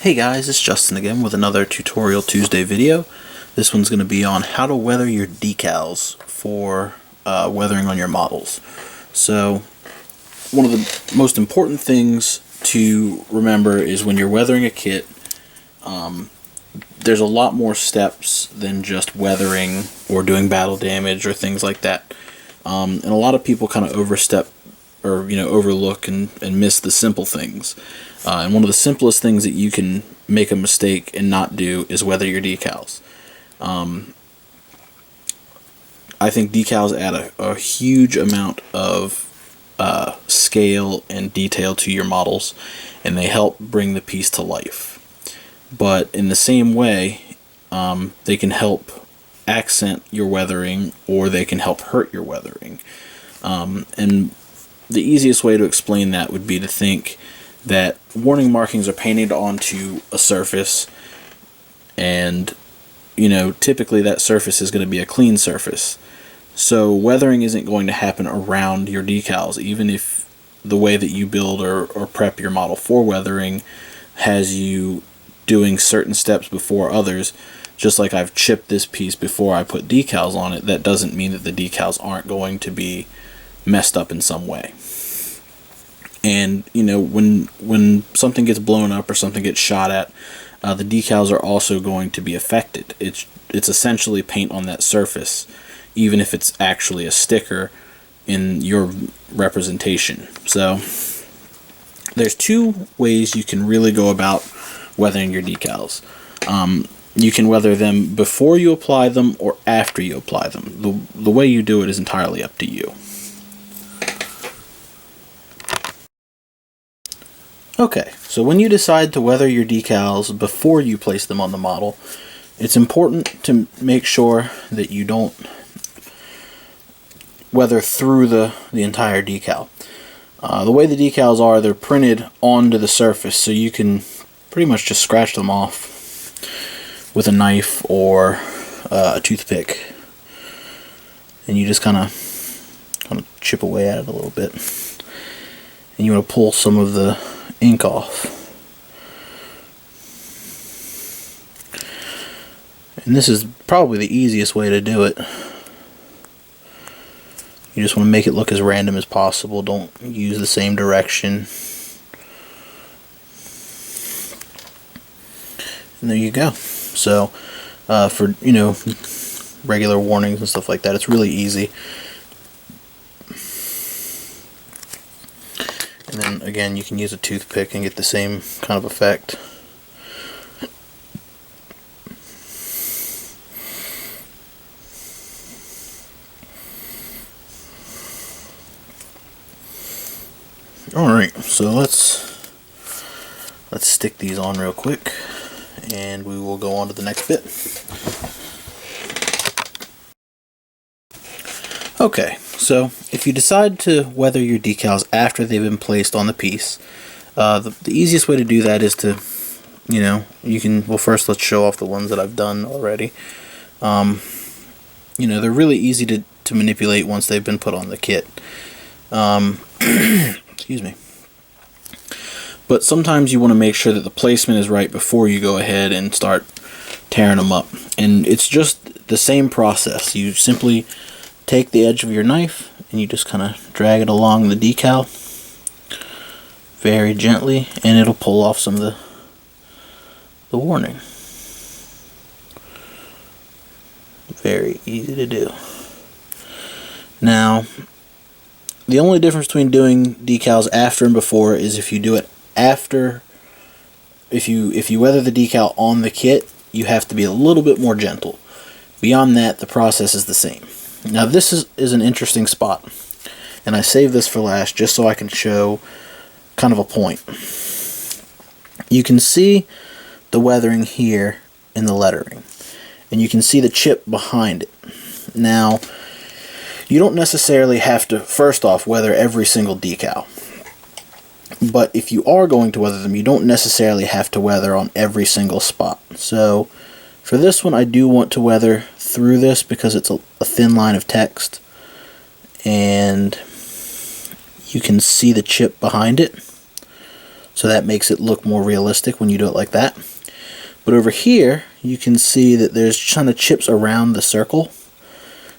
Hey guys, it's Justin again with another Tutorial Tuesday video. This one's going to be on how to weather your decals for weathering on your models. So, one of the most important things to remember is when you're weathering a kit, there's a lot more steps than just weathering or doing battle damage or things like that. And a lot of people kind of overstep or overlook and miss the simple things. And one of the simplest things that you can make a mistake and not do is weather your decals. I think decals add a huge amount of scale and detail to your models, and they help bring the piece to life. But in the same way, they can help accent your weathering, or they can help hurt your weathering. And the easiest way to explain that would be to think that warning markings are painted onto a surface, and typically that surface is going to be a clean surface. So weathering isn't going to happen around your decals, even if the way that you build or prep your model for weathering has you doing certain steps before others. Just like I've chipped this piece before I put decals on it, that doesn't mean that the decals aren't going to be messed up in some way. And when something gets blown up or something gets shot at, the decals are also going to be affected. It's essentially paint on that surface, even if it's actually a sticker in your representation. So there's two ways you can really go about weathering your decals. You can weather them before you apply them or after you apply them. The way you do it is entirely up to you. Okay, so when you decide to weather your decals before you place them on the model, it's important to make sure that you don't weather through the entire decal. The way the decals are, they're printed onto the surface, so you can pretty much just scratch them off with a knife or a toothpick, and you just kind of chip away at it a little bit, and you want to pull some of the ink off. And this is probably the easiest way to do it. You just want to make it look as random as possible. Don't use the same direction. And there you go. So for regular warnings and stuff like that, it's really easy. And then again, you can use a toothpick and get the same kind of effect. Alright, so let's stick these on real quick, and we will go on to the next bit. Okay, so if you decide to weather your decals after they've been placed on the piece, the easiest way to do that is to, well, first let's show off the ones that I've done already. They're really easy to manipulate once they've been put on the kit. Excuse me. But sometimes you want to make sure that the placement is right before you go ahead and start tearing them up. And it's just the same process. You simply take the edge of your knife and you just kind of drag it along the decal very gently, and it'll pull off some of the warning. Very easy to do. Now, the only difference between doing decals after and before is if you do it after. If you weather the decal on the kit, you have to be a little bit more gentle. Beyond that, the process is the same. Now this is an interesting spot, and I saved this for last just so I can show kind of a point. You can see the weathering here in the lettering, and you can see the chip behind it. Now, you don't necessarily have to, first off, weather every single decal. But if you are going to weather them, you don't necessarily have to weather on every single spot. So, for this one, I do want to weather through this because it's a thin line of text. And you can see the chip behind it. So that makes it look more realistic when you do it like that. But over here, you can see that there's kind of chips around the circle.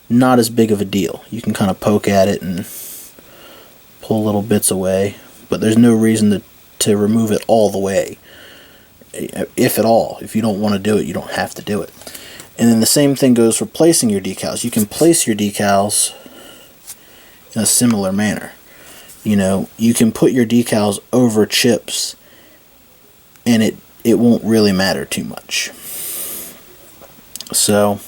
Not as big of a deal. You can kind of poke at it and pull little bits away, but there's no reason to remove it all the way, if at all. If you don't want to do it, you don't have to do it. And then the same thing goes for placing your decals. You can place your decals in a similar manner. You know, you can put your decals over chips and it won't really matter too much. So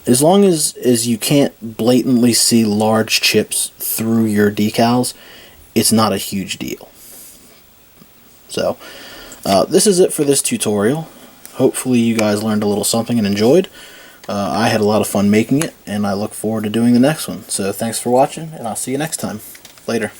as long as you can't blatantly see large chips through your decals, it's not a huge deal. So this is it for this tutorial. Hopefully you guys learned a little something and enjoyed. I had a lot of fun making it, and I look forward to doing the next one. So thanks for watching, and I'll see you next time. Later.